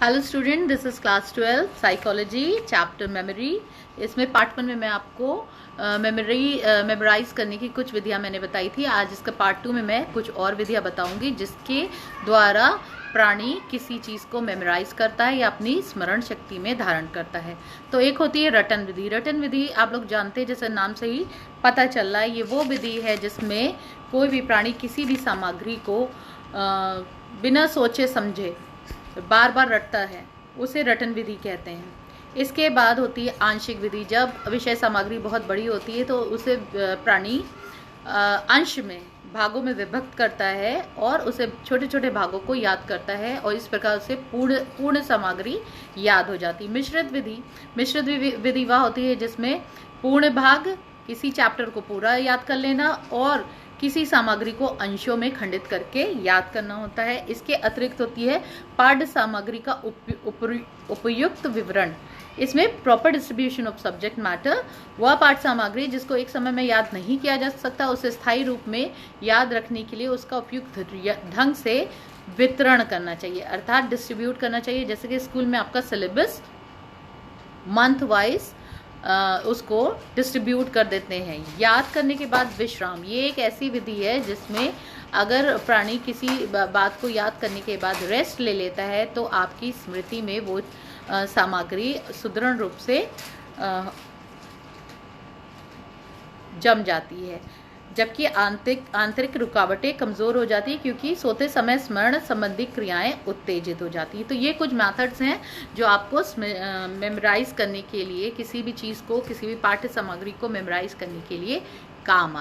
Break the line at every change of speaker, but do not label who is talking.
Hello student, this is class 12 psychology chapter memory. इसमें part 1 में मैं आपको मेमोराइज करने की कुछ विधियां मैंने बताई थी। आज इसका पार्ट 2 में मैं कुछ और विधियां बताऊंगी जिसके द्वारा प्राणी किसी चीज़ को मेमोराइज करता है या अपनी स्मरण शक्ति में धारण करता है। तो एक होती है रटन विधि। रटन विधि आप लोग जानते हैं, जैसे नाम से ही पता चल रहा है, ये वो विधि है जिसमें कोई भी प्राणी किसी भी सामग्री को बिना सोचे समझे बार बार रटता है, उसे रटन विधि कहते हैं। इसके बाद होती है आंशिक विधि। जब विषय सामग्री बहुत बड़ी होती है तो उसे प्राणी अंश में, भागों में विभक्त करता है और उसे छोटे छोटे भागों को याद करता है और इस प्रकार उसे पूर्ण सामग्री याद हो जाती है। मिश्रित विधि वह होती है जिसमें पूर्ण भाग, किसी चैप्टर को पूरा याद कर लेना और किसी सामग्री को अंशों में खंडित करके याद करना होता है। इसके अतिरिक्त होती है पाठ्य सामग्री का उपयुक्त विवरण। इसमें proper distribution of subject matter, वह पाठ्य सामग्री जिसको एक समय में याद नहीं किया जा सकता, उसे स्थायी रूप में याद रखने के लिए उसका उपयुक्त ढंग से वितरण करना चाहिए, अर्थात डिस्ट्रीब्यूट करना चाहिए। जैसे कि स्कूल में आपका सिलेबस मंथ वाइज उसको डिस्ट्रीब्यूट कर देते हैं। याद करने के बाद विश्राम, ये एक ऐसी विधि है जिसमें अगर प्राणी किसी बात को याद करने के बाद रेस्ट ले लेता है तो आपकी स्मृति में वो सामग्री सुदृढ़ रूप से जम जाती है, जबकि आंतरिक रुकावटें कमज़ोर हो जाती है क्योंकि सोते समय स्मरण संबंधी क्रियाएं उत्तेजित हो जाती है। तो ये कुछ मेथड्स हैं जो आपको मेमोराइज करने के लिए, किसी भी चीज़ को, किसी भी पाठ्य सामग्री को मेमोराइज करने के लिए काम